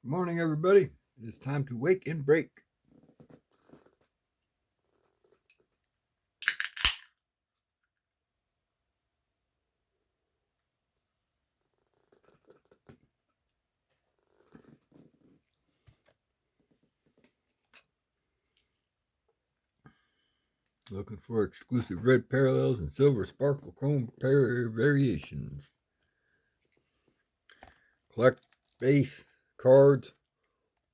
Good morning, everybody. It is time to wake and break. Looking for exclusive red parallels and silver sparkle chrome variations. Collect base cards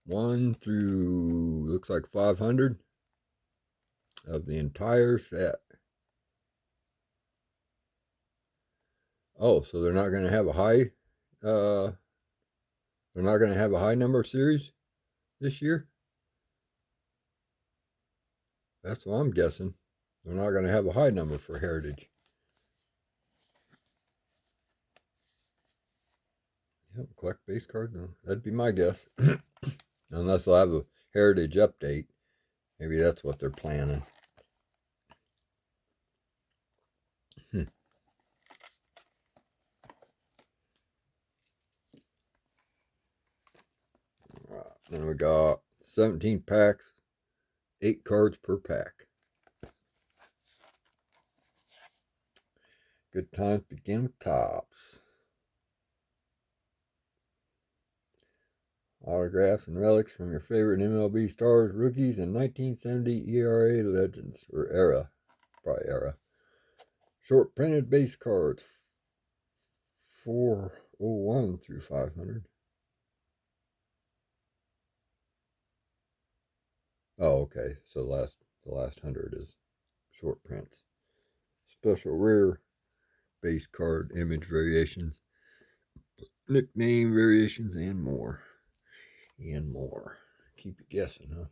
1 through looks like 500 of the entire set. Oh, so they're not going to have a high number series this year? That's what I'm guessing. They're not going to have a high number for Heritage. Yep, collect base cards. No, that'd be my guess. Unless they'll have a Heritage update. Maybe that's what they're planning. Then we got 17 packs, 8 cards per pack. Good times begin with tops. Autographs and relics from your favorite MLB stars, rookies, and 1970 ERA legends, or era. Probably era. Short printed base cards, 401 through 500. Oh, okay. So the last 100 is short prints. Special rare base card image variations, nickname variations, and more. Keep you guessing, huh?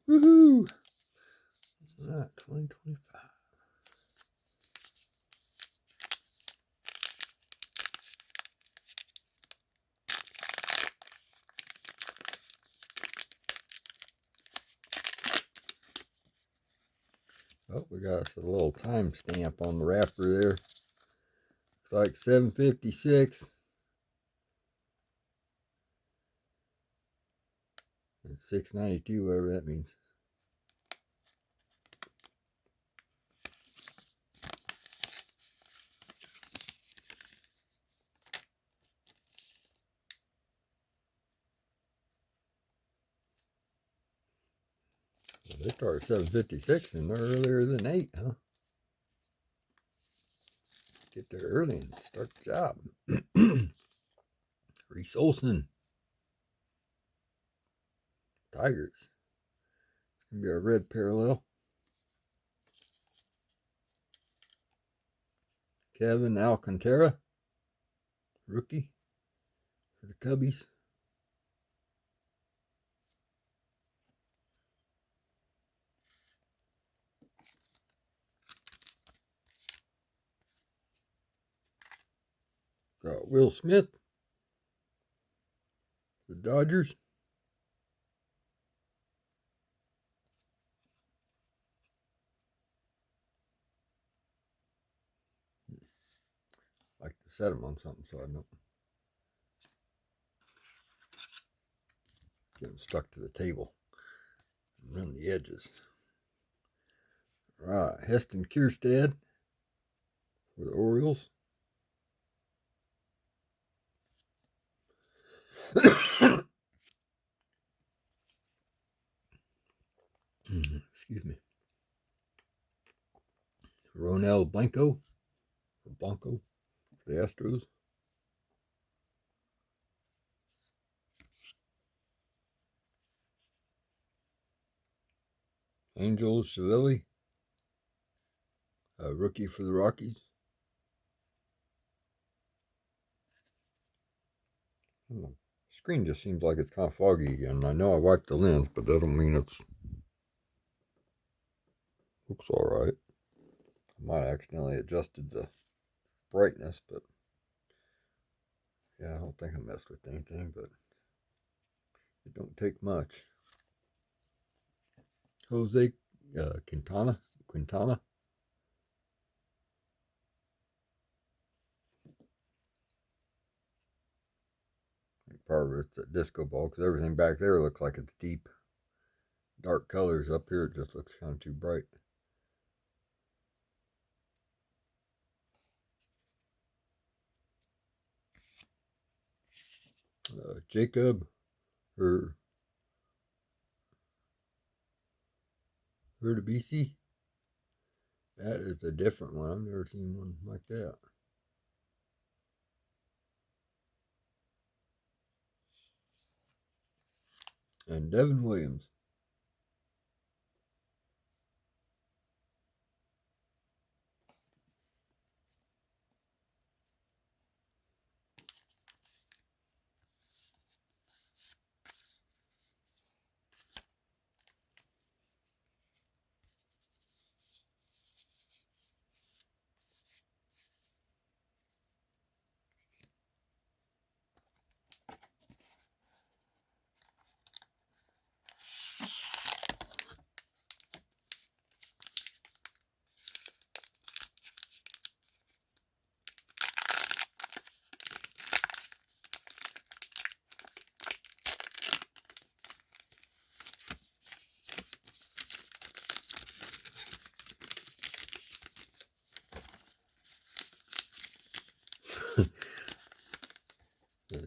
Woohoo! All right, 2025. Oh, we got us a little time stamp on the wrapper there. Looks like 756. And 692, whatever that means. Well, they started 756 and they're earlier than 8, huh? Get there early and start the job. Reese Olson. Tigers. It's going to be a red parallel. Kevin Alcantara. Rookie for the Cubbies. Got Will Smith. The Dodgers. Like to set them on something so I don't get them stuck to the table and run the edges. All right, Heston Kierstad for the Orioles. Excuse me. Ronel Blanco, or Blanco, for the Astros. Angel Chivelli, a rookie for the Rockies. The screen just seems like it's kind of foggy again. I know I wiped the lens, but that don't mean it's looks all right. I might have accidentally adjusted the brightness, but yeah, I don't think I messed with anything, but it don't take much. Jose Quintana. Part of it's a disco ball because everything back there looks like it's deep, dark colors. Up here, it just looks kind of too bright. Jacob Herdabisi. That is a different one. I've never seen one like that. And Devin Williams.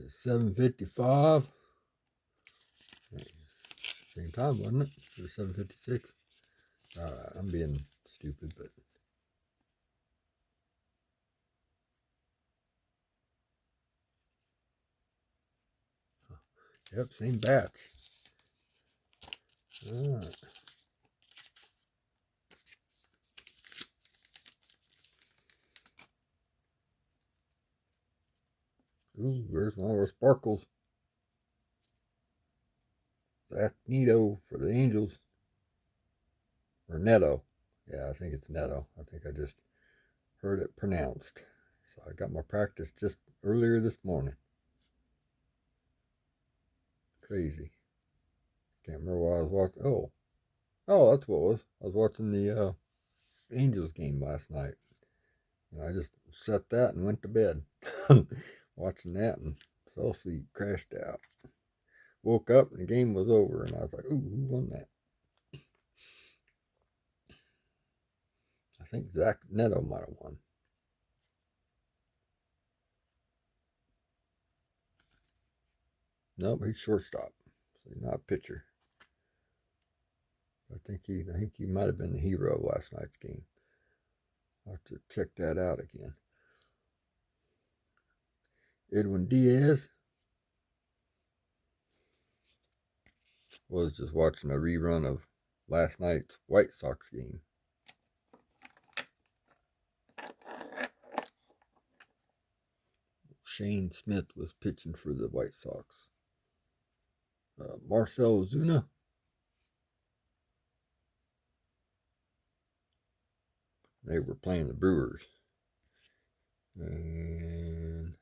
$7.55. Same time, wasn't it? It was $7.56. Alright, I'm being stupid, but yep, same batch. Alright. Ooh, there's one of our sparkles. Zach Neto for the Angels. Or Neto. Yeah, I think it's Neto. I think I just heard it pronounced. So I got my practice just earlier this morning. Crazy. Can't remember what I was watching. Oh, that's what it was. I was watching the Angels game last night. And I just set that and went to bed. Watching that and fell asleep, crashed out. Woke up and the game was over, and I was like, ooh, who won that? I think Zach Neto might have won. Nope, he's shortstop. So he's not a pitcher. I think he might have been the hero of last night's game. I'll have to check that out again. Edwin Diaz was just watching a rerun of last night's White Sox game. Shane Smith was pitching for the White Sox. Marcell Ozuna. They were playing the Brewers. And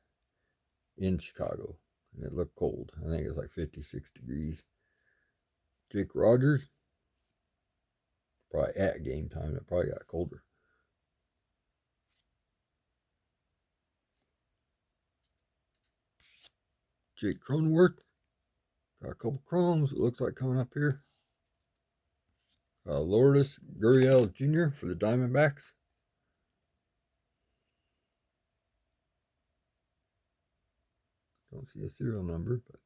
in Chicago. And it looked cold. I think it was like 56 degrees. Jake Rogers. Probably at game time. It probably got colder. Jake Cronenworth. Got a couple chromes, it looks like, coming up here. Lourdes Gurriel Jr. for the Diamondbacks. Don't see a serial number, but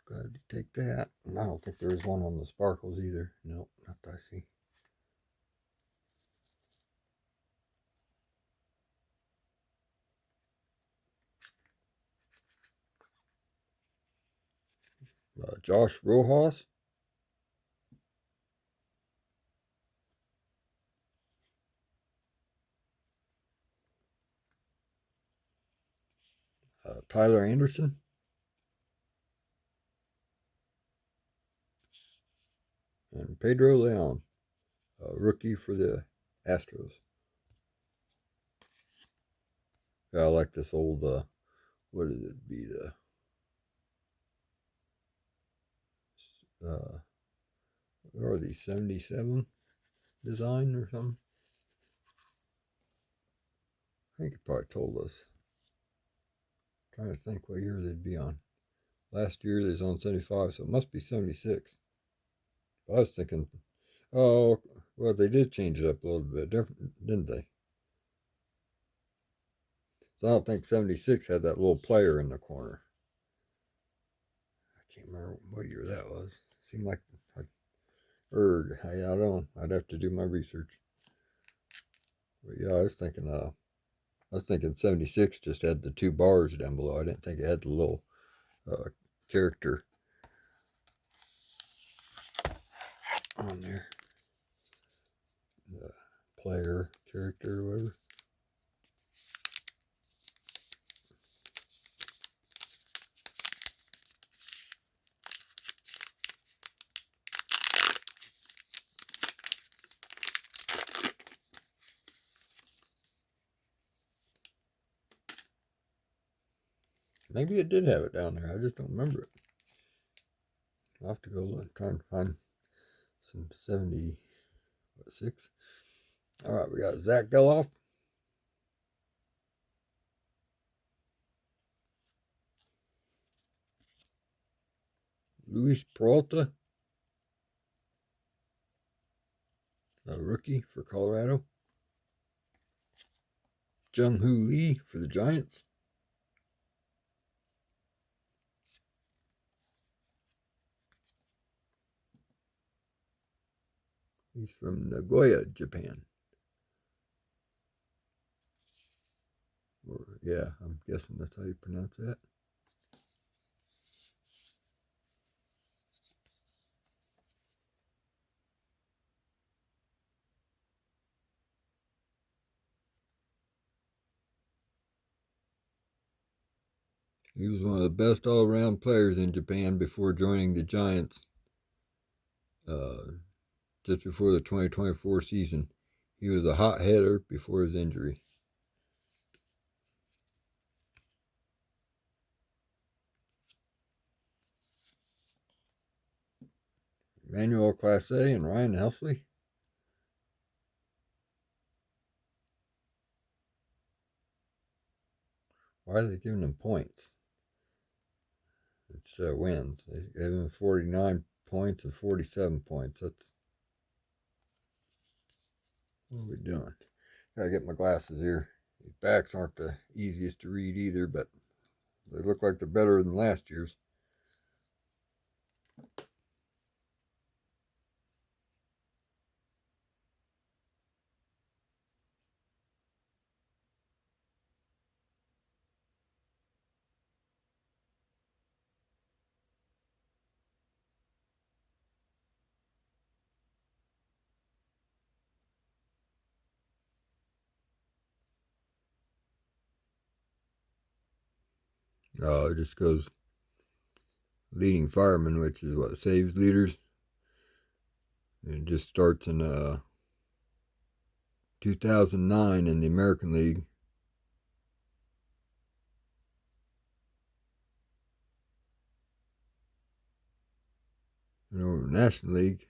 Glad to take that. And I don't think there was one on the sparkles either. Nope, not that I see. Josh Rojas. Tyler Anderson. And Pedro Leon, rookie for the Astros. Yeah, I like this old, what did it be? What are these, 77 design or something? I think it probably told us. I'm trying to think what year they'd be on. Last year they was on 75, so it must be 76. I was thinking, oh, well, they did change it up a little bit, didn't they? So I don't think 76 had that little player in the corner. I can't remember what year that was. Seemed like, or I don't know. I'd have to do my research. But yeah, I was thinking 76 just had the two bars down below. I didn't think it had the little character on there. The player character or whatever. Maybe it did have it down there. I just don't remember it. I'll have to go look, try and find some 76. All right, we got Zach Geloff. Luis Peralta, a rookie for Colorado. Jung-Hoo Lee for the Giants. He's from Nagoya, Japan. Or, yeah, I'm guessing that's how you pronounce that. He was one of the best all-around players in Japan before joining the Giants just before the 2024 season. He was a hot hitter before his injury. Emmanuel Clase and Ryan Helsley. Why are they giving them points? It's wins. They gave him 49 points and 47 points. That's what are we doing? Gotta get my glasses here. These backs aren't the easiest to read either, but they look like they're better than last year's. It just goes leading fireman, which is what saves leaders. And it just starts in 2009 in the American League. And over the National League,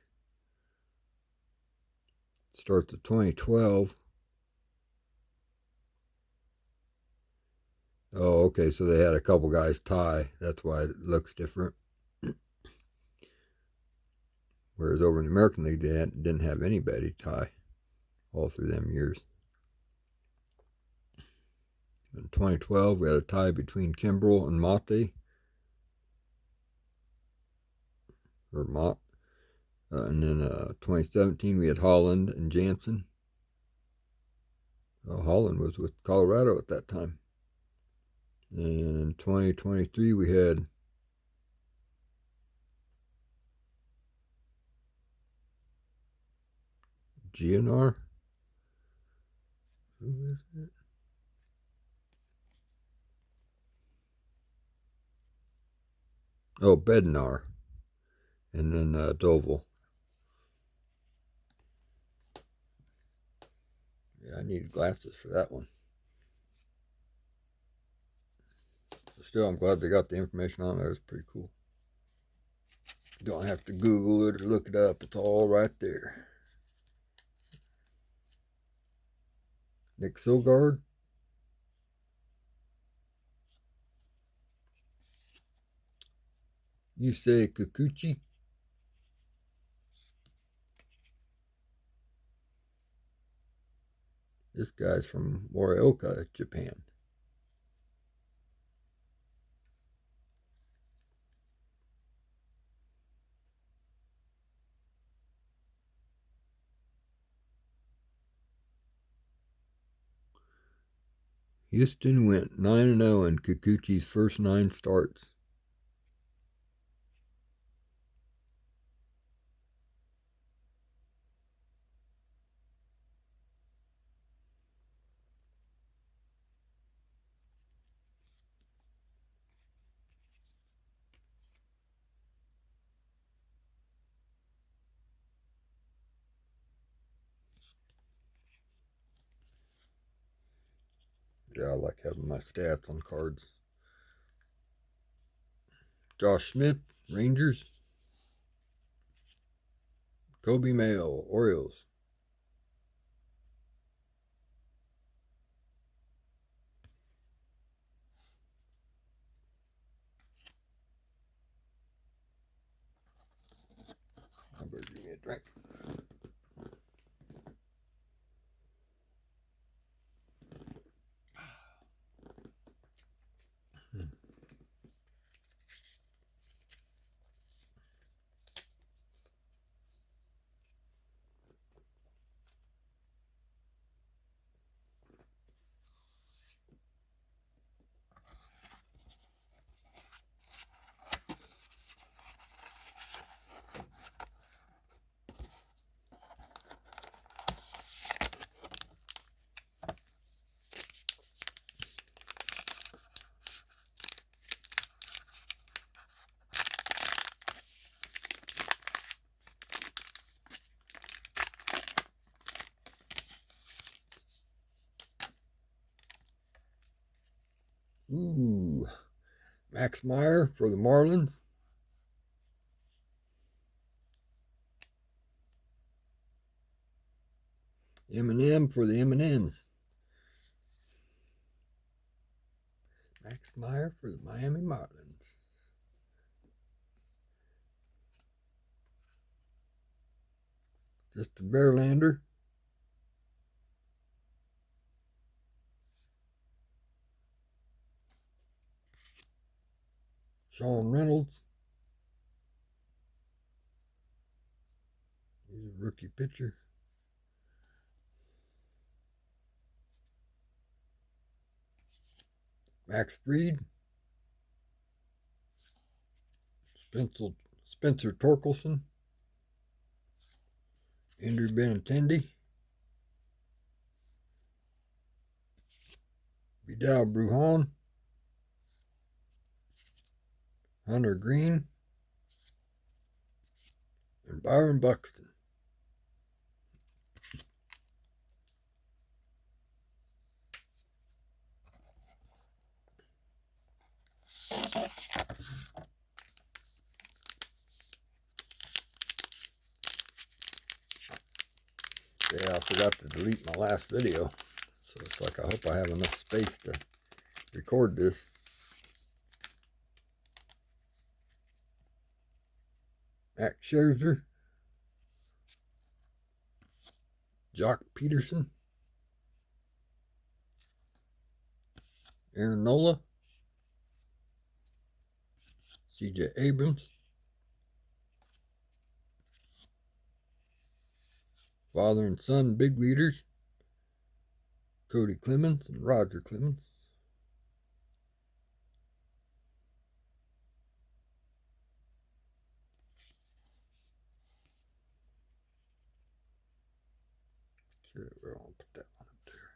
it starts at 2012. Oh, okay, so they had a couple guys tie. That's why it looks different. Whereas over in the American League, they didn't have anybody tie all through them years. In 2012, we had a tie between Kimbrel and Mate. or Mott. And then 2017 we had Holland and Jansen. Holland was with Colorado at that time. And in 2023 we had GNR. Who is it? Oh, Bednar. And then Doval. Yeah, I needed glasses for that one. But still, I'm glad they got the information on there. It's pretty cool. You don't have to Google it or look it up. It's all right there. Nick Silgard. Yusei Kikuchi. This guy's from Morioka, Japan. Houston went 9-0 in Kikuchi's first 9 starts. Yeah, I like having my stats on cards. Josh Smith, Rangers. Kobe Mayo, Orioles. I better give me a drink. Ooh, Max Meyer for the Marlins. Eminem for the M&Ms. Max Meyer for the Miami Marlins. Just a Bearlander. Sean Reynolds. He's a rookie pitcher. Max Fried. Spencer Torkelson. Andrew Benintendi. Vidal Brujan. Hunter Green. And Byron Buxton. Yeah, I forgot to delete my last video. So it's like I hope I have enough space to record this. Max Scherzer. Jock Peterson. Aaron Nola. CJ Abrams. Father and son big leaders, Cody Clemens and Roger Clemens. Sure, we're gonna put that one up there.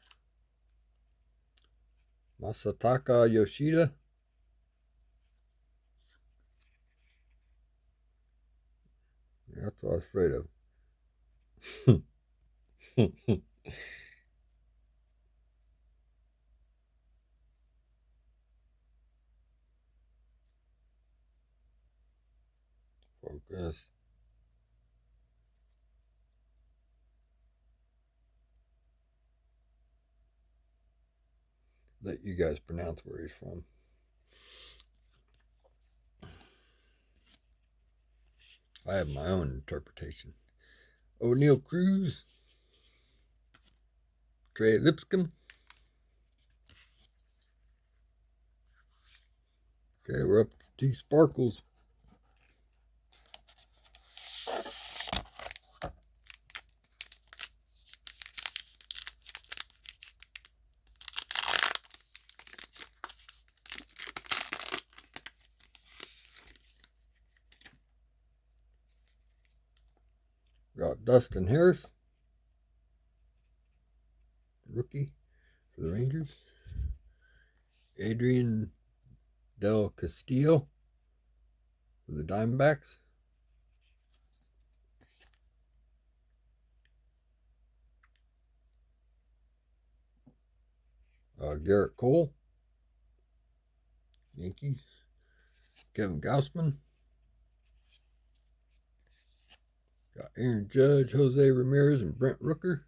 Masataka Yoshida. That's what I was afraid of. Focus. Let you guys pronounce where he's from. I have my own interpretation. O'Neill Cruz, Trey Lipscomb. Okay, we're up to 2 sparkles. Got Dustin Harris, rookie for the Rangers. Adrian Del Castillo for the Diamondbacks. Garrett Cole, Yankees. Kevin Gausman. Got Aaron Judge, Jose Ramirez, and Brent Rooker,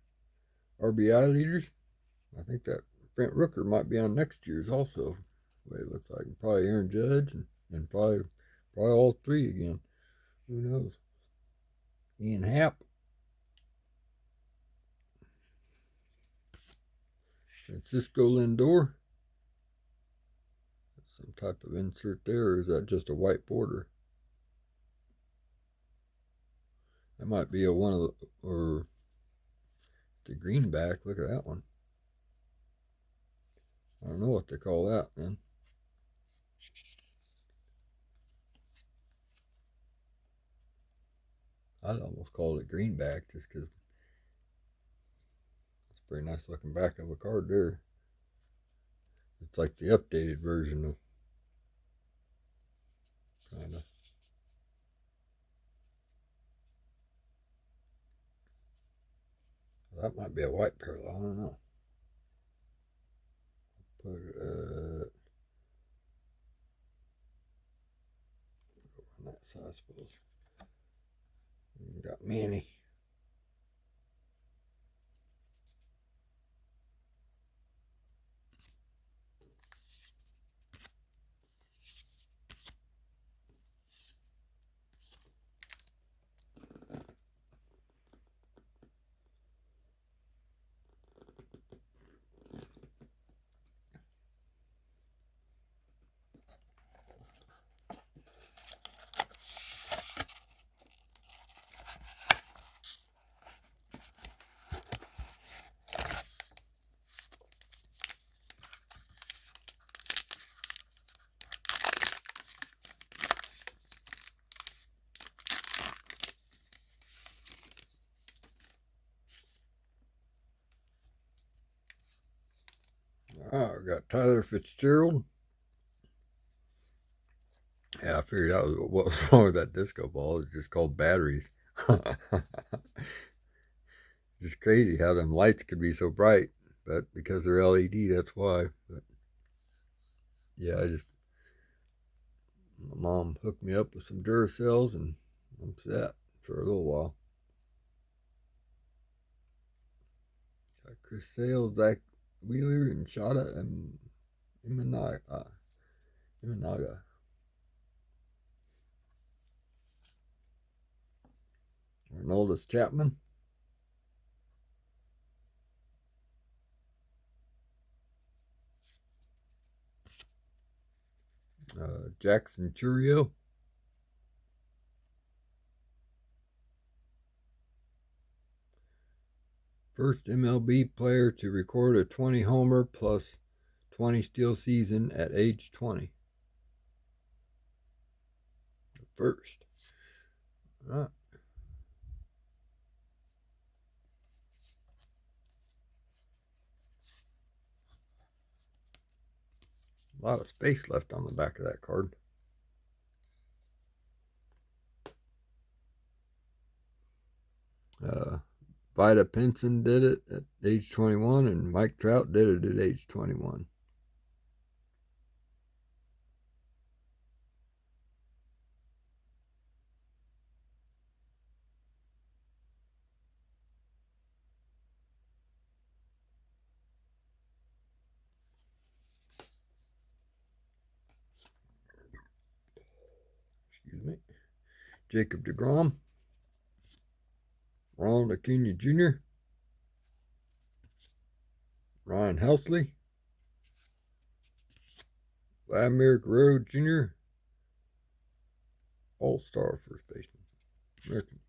RBI leaders. I think that Brent Rooker might be on next year's also, the way it looks like. Probably Aaron Judge and probably all 3 again. Who knows? Ian Happ. Francisco Lindor. Some type of insert there, or is that just a white border? That might be a one of the, or the greenback. Look at that one. I don't know what they call that, man. I'd almost call it a greenback just because it's a pretty nice looking back of a card there. It's like the updated version of kind of. That might be a white parallel. I don't know. Put on that side, I suppose. We got Manny. We got Tyler Fitzgerald. Yeah, I figured out what was wrong with that disco ball. It's just called batteries. Just crazy how them lights could be so bright, but because they're LED, that's why. But yeah, my mom hooked me up with some Duracells, and I'm set for a little while. Got Chris Sale, Zach Wheeler, and Shada and Imanaga. Arnoldus Chapman. Jackson Churio. First MLB player to record a 20 homer plus 20 steal season at age 20. First. All right. A lot of space left on the back of that card. Vida Pinson did it at age 21, and Mike Trout did it at age 21. Excuse me. Jacob deGrom, Ronald Acuna Jr., Ryan Helsley, Vladimir Guerrero Jr., All-Star first baseman, American.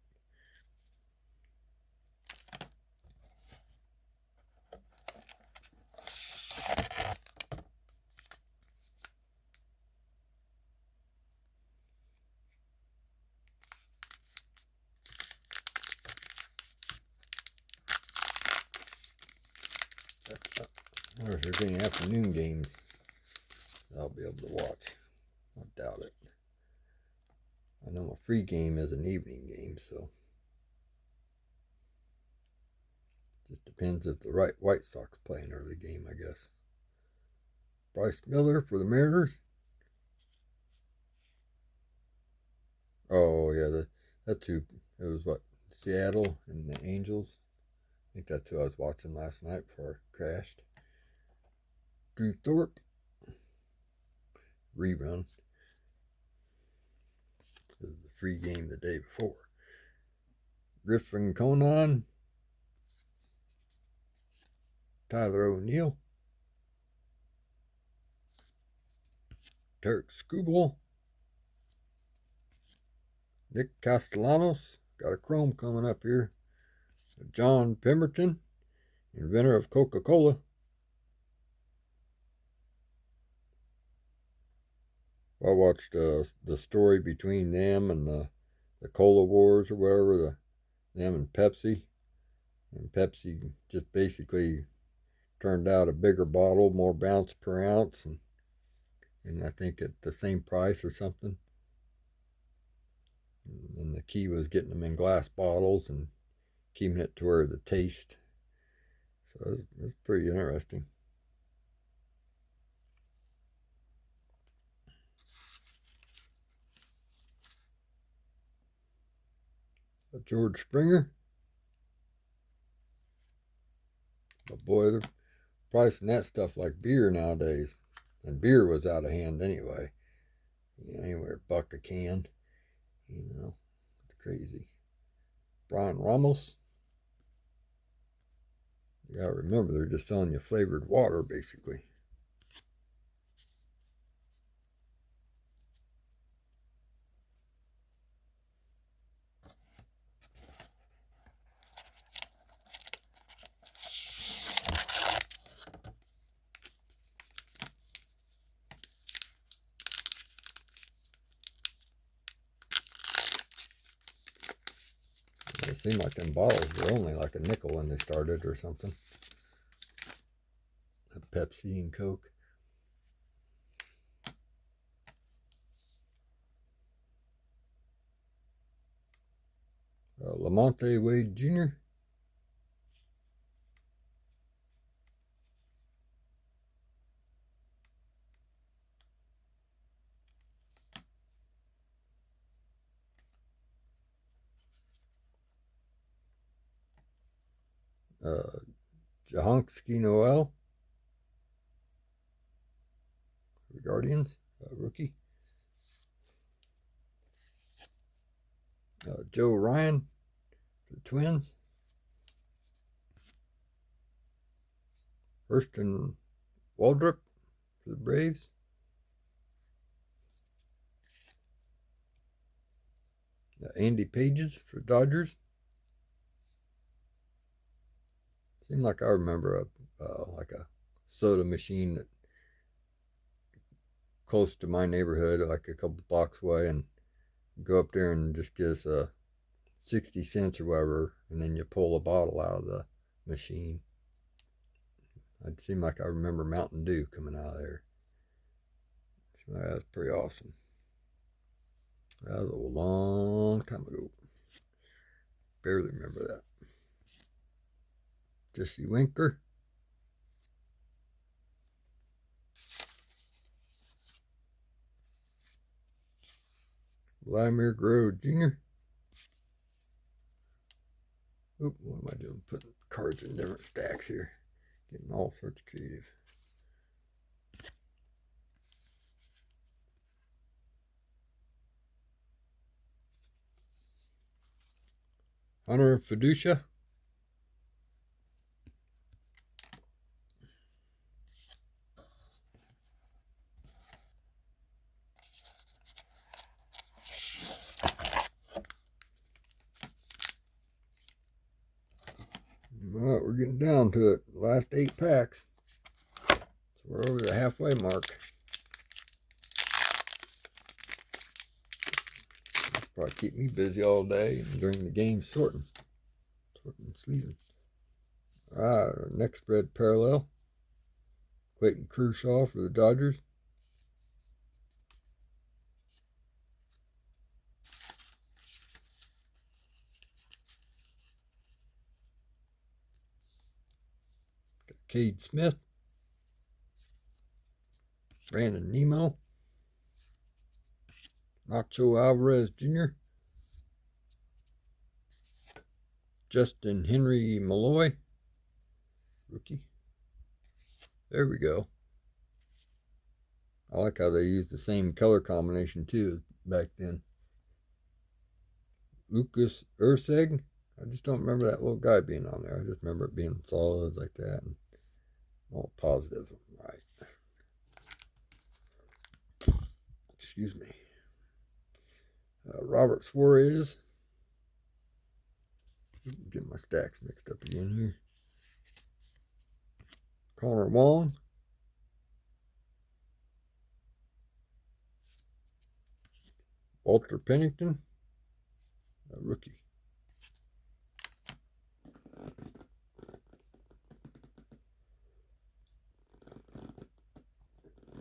I wonder if there's any afternoon games I'll be able to watch. I doubt it. I know my free game is an evening game, so just depends if the right White Sox play an early game, I guess. Bryce Miller for the Mariners. Oh yeah, that's who it was. What, Seattle and the Angels? I think that's who I was watching last night before I crashed. Drew Thorpe. Rerun. This is the free game the day before. Griffin Conan. Tyler O'Neill. Tarek Skubal. Nick Castellanos. Got a chrome coming up here. John Pemberton, inventor of Coca-Cola. I watched the story between them and the Cola Wars or whatever, them and Pepsi. And Pepsi just basically turned out a bigger bottle, more bounce per ounce, and I think at the same price or something. And the key was getting them in glass bottles and keeping it to where the taste. So it was pretty interesting. George Springer. But boy, they're pricing that stuff like beer nowadays. And beer was out of hand anyway. Anywhere $1 a can. It's crazy. Brian Ramos. You gotta remember, they're just selling you flavored water, basically. It seemed like them bottles were only like a nickel when they started or something. Pepsi and Coke. Lamonte Wade Jr. Jahanski Noel. The Guardians. Rookie. Joe Ryan. The Twins. Hurston Waldrop for the Braves. Andy Pages for Dodgers. Seemed like I remember like a soda machine that close to my neighborhood, like a couple blocks away, and go up there and just get us a 60 cents or whatever, and then you pull a bottle out of the machine. It seemed like I remember Mountain Dew coming out of there. So that was pretty awesome. That was a long time ago. Barely remember that. Jesse Winker. Vladimir Guerrero Jr. Oop, what am I doing? Putting cards in different stacks here. Getting all sorts of creative. Hunter Fiducia. All right, we're getting down to it. Last 8 packs. So we're over the halfway mark. This probably keep me busy all day and during the game sorting and sleeving. All right, our next spread parallel. Clayton Kershaw for the Dodgers. Cade Smith. Brandon Nemo. Nacho Alvarez Jr. Justin Henry Malloy. Rookie. There we go. I like how they used the same color combination too back then. Lucas Urseg. I just don't remember that little guy being on there. I just remember it being solid like that and all positive. Right. Excuse me. Robert Suarez. Get my stacks mixed up again here. Connor Wong. Walter Pennington. A rookie.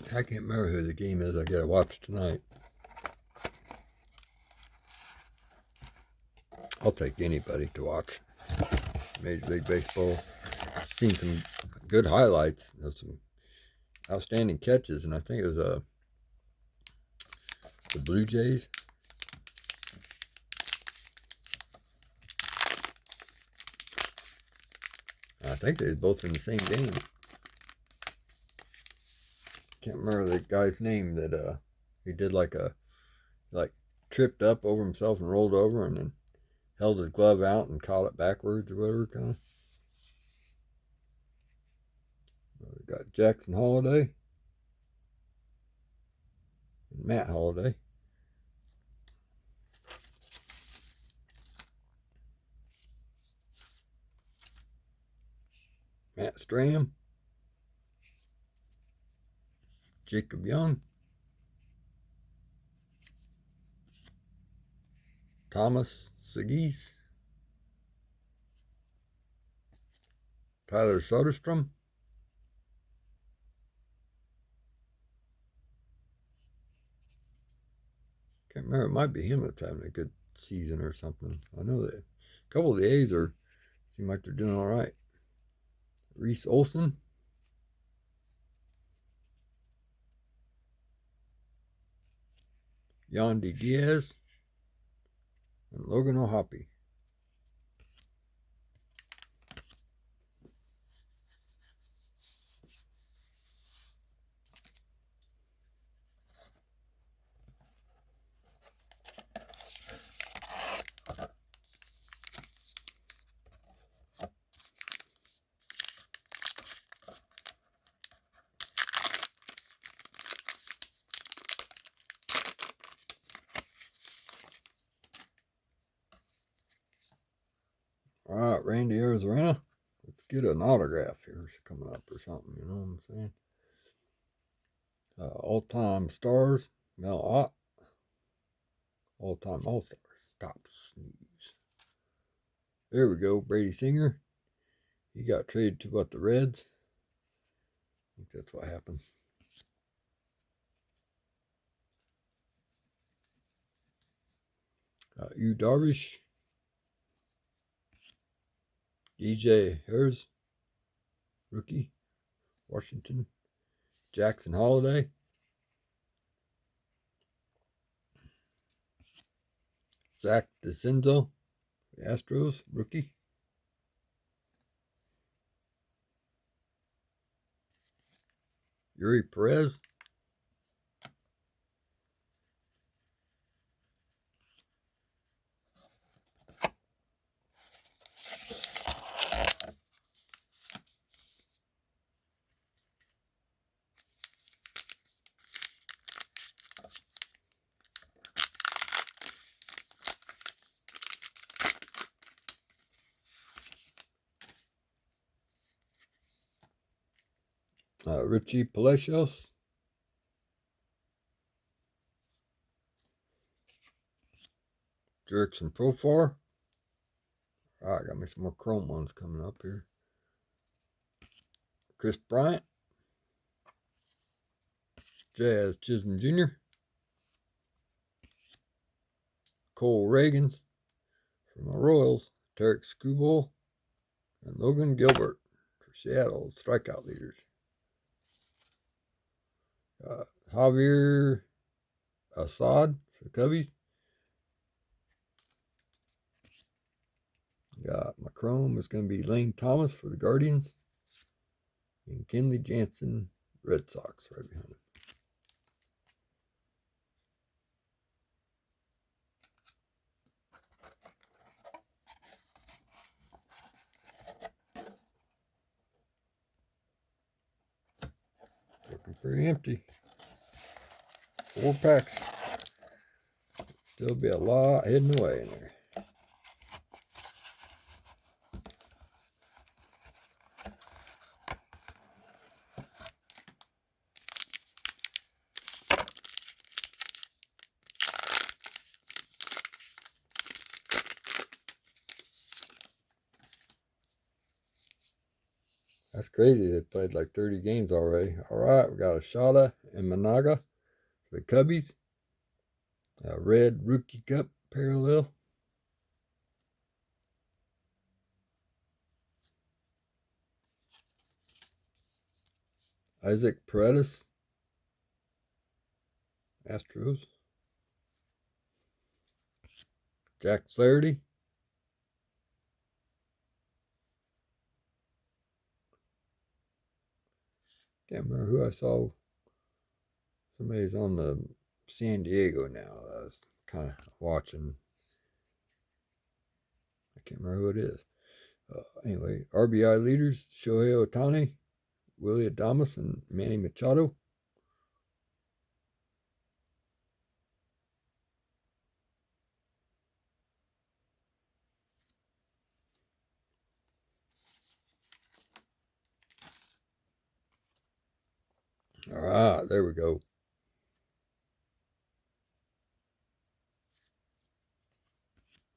I can't remember who the game is I gotta watch tonight. I'll take anybody to watch Major League Baseball. Seen some good highlights of some outstanding catches, and I think it was the Blue Jays. I think they were both in the same game. Can't remember the guy's name that he did like tripped up over himself and rolled over and then held his glove out and caught it backwards or whatever kind of. We got Jackson Holiday and Matt Holiday. Matt Stram. Jacob Young. Thomas Segis. Tyler Soderstrom. Can't remember. It might be him that's having a good season or something. I know that a couple of the A's seem like they're doing all right. Reese Olson. Yandy Diaz. And Logan O'Hoppe. All right, Randy Arozarena. Let's get an autograph here coming up or something, you know what I'm saying? All-time stars, Mel Ott. All-time all-stars, Tops News. There we go, Brady Singer. He got traded to what, the Reds? I think that's what happened. Yu Darvish. DJ Harris, rookie, Washington. Jackson Holiday. Zach DeCenzo, Astros, rookie. Yuri Perez. Richie Palacios. Jerickson Profar. I got me some more chrome ones coming up here. Chris Bryant. Jazz Chisholm Jr. Cole Reagans from the Royals. Tarek Skubal. And Logan Gilbert for Seattle, strikeout leaders. Javier Assad for the Cubbies. Got my chrome is going to be Lane Thomas for the Guardians. And Kenley Jansen, Red Sox, right behind him. Looking pretty empty. 4 packs. Still be a lot hidden away in there. That's crazy. They played like 30 games already. All right, we got a Shada and Managa for the Cubbies. A red Rookie Cup parallel. Isaac Paredes, Astros. Jack Flaherty. Can't remember who I saw. Somebody's on the San Diego now. I was kind of watching. I can't remember who it is. Anyway, RBI leaders, Shohei Ohtani, Willie Adames, and Manny Machado. All right, there we go.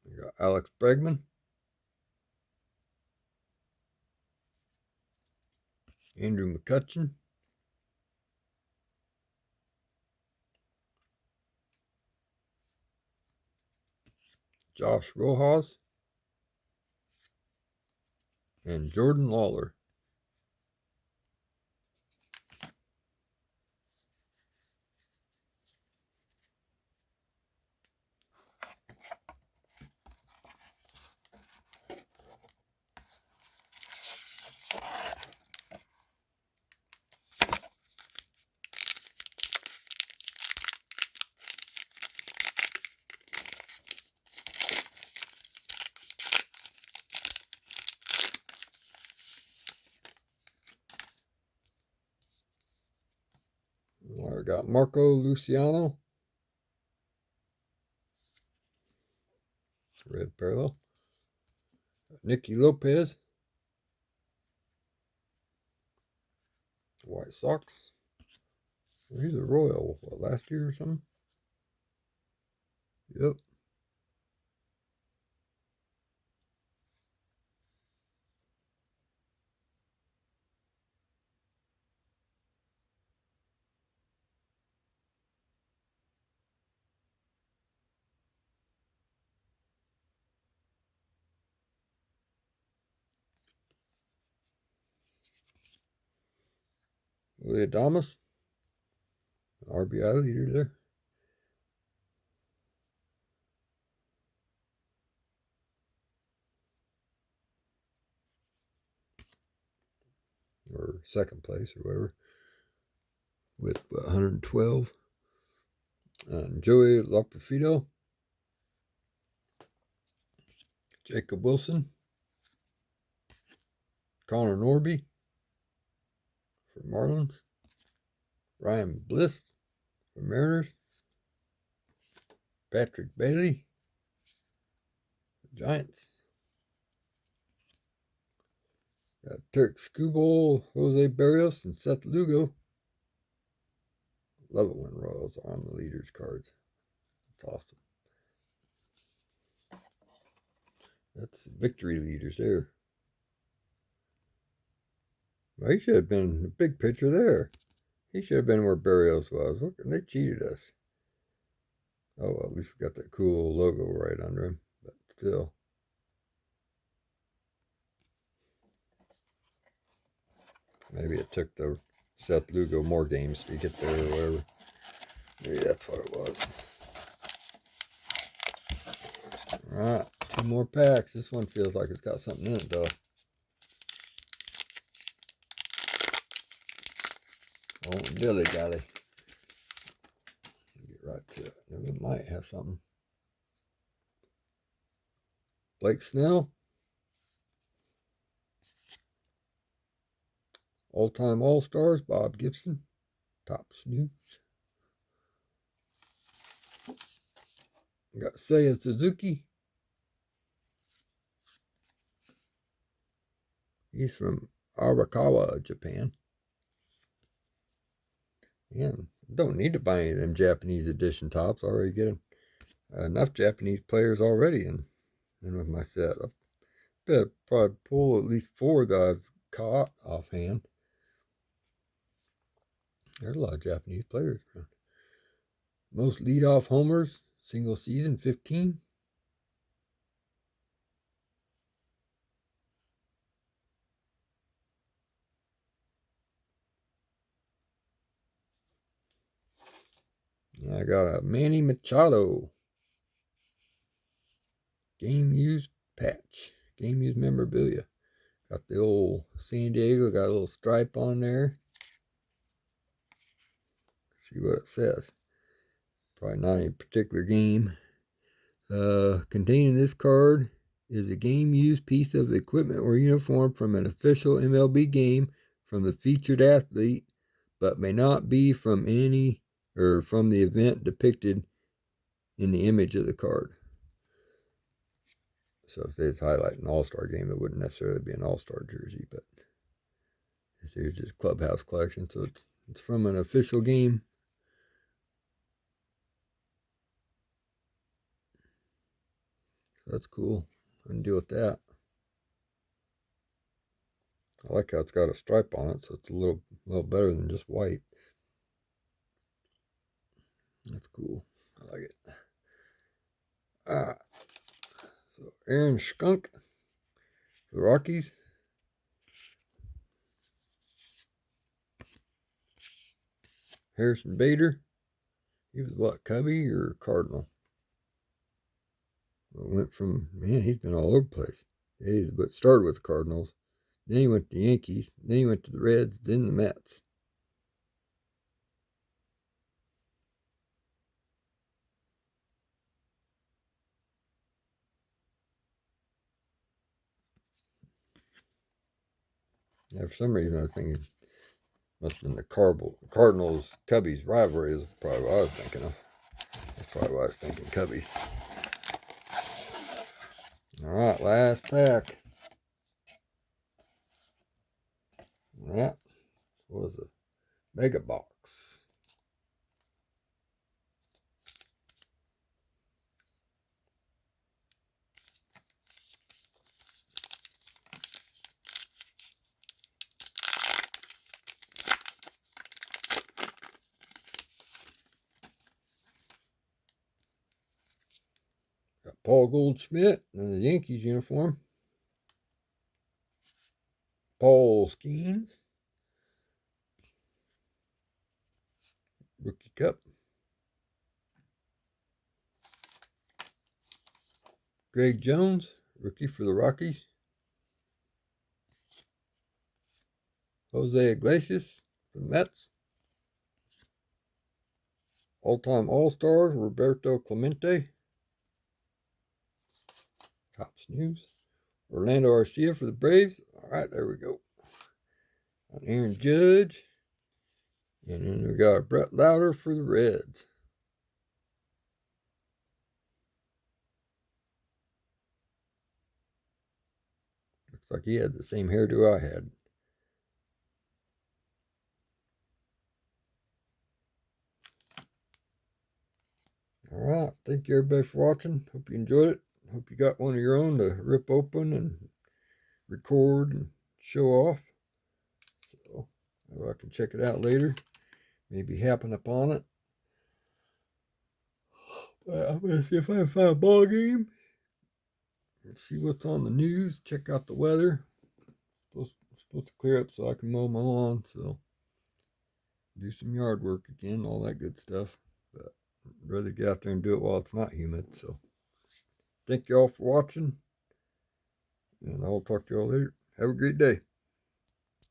We got Alex Bregman. Andrew McCutchen. Josh Rojas. And Jordan Lawler. I got Marco Luciano. Red parallel. Nicky Lopez. the White Sox. He's a Royal, what, last year or something? Yep. Willie Adames, RBI leader there. Or second place or whatever. With 112. And Joey Loperfido. Jacob Wilson. Connor Norby for Marlins. Ryan Bliss for Mariners. Patrick Bailey for Giants. Got Turk Skubal, Jose Barrios, and Seth Lugo. Love it when Royals are on the leaders cards. That's awesome. That's victory leaders there. Well, he should have been the big picture there. He should have been where Barrios was. Look, they cheated us. Oh, well, at least we got that cool logo right under him. But still. Maybe it took the Seth Lugo more games to get there or whatever. Maybe that's what it was. Alright, 2 more packs. This one feels like it's got something in it, though. Oh, dilly dally. Get right to it. It might have something. Blake Snell. All-time All-Stars, Bob Gibson. Top Snooze. Got Seiya Suzuki. He's from Arakawa, Japan. And don't need to buy any of them Japanese edition tops. I already get enough Japanese players already in with my set. I bet I'd probably pull at least 4 that I've caught offhand. There's a lot of Japanese players around. Most leadoff homers, single season, 15. I got a Manny Machado. Game used patch. Game used memorabilia. Got the old San Diego, got a little stripe on there. See what it says. Probably not any particular game. Containing this card is a game-used piece of equipment or uniform from an official MLB game from the featured athlete, but may not be from any or from the event depicted in the image of the card. So if it's highlighting an all-star game, it wouldn't necessarily be an all-star jersey, but here's just clubhouse collection. So it's from an official game. That's cool. I can deal with that. I like how it's got a stripe on it, so it's a little better than just white. That's cool. I like it. So Aaron Skunk for the Rockies. Harrison Bader. He was what, Cubby or Cardinal? Well, went from, man, he's been all over the place. But started with the Cardinals. Then he went to the Yankees. Then he went to the Reds. Then the Mets. Yeah, for some reason I was thinking must have been the Cardinals Cubbies rivalry is probably what I was thinking of. That's probably why I was thinking Cubbies. Alright, last pack. That was a Mega Box. Got Paul Goldschmidt in the Yankees uniform. Paul Skeens. Rookie Cup. Greg Jones, rookie for the Rockies. Jose Iglesias for the Mets. All-time All-Star, Roberto Clemente. Cops News. Orlando Arcia for the Braves. All right, there we go. Aaron Judge. And then we got Brett Lauder for the Reds. Looks like he had the same hairdo I had. All right. Thank you, everybody, for watching. Hope you enjoyed it. Hope you got one of your own to rip open and record and show off. So maybe I can check it out later. Maybe happen upon it. But I'm going to see if I can find a ball game. See what's on the news. Check out the weather. It's supposed to clear up so I can mow my lawn. So do some yard work again, all that good stuff. But I'd rather get out there and do it while it's not humid. So thank you all for watching. And I'll talk to you all later. Have a great day.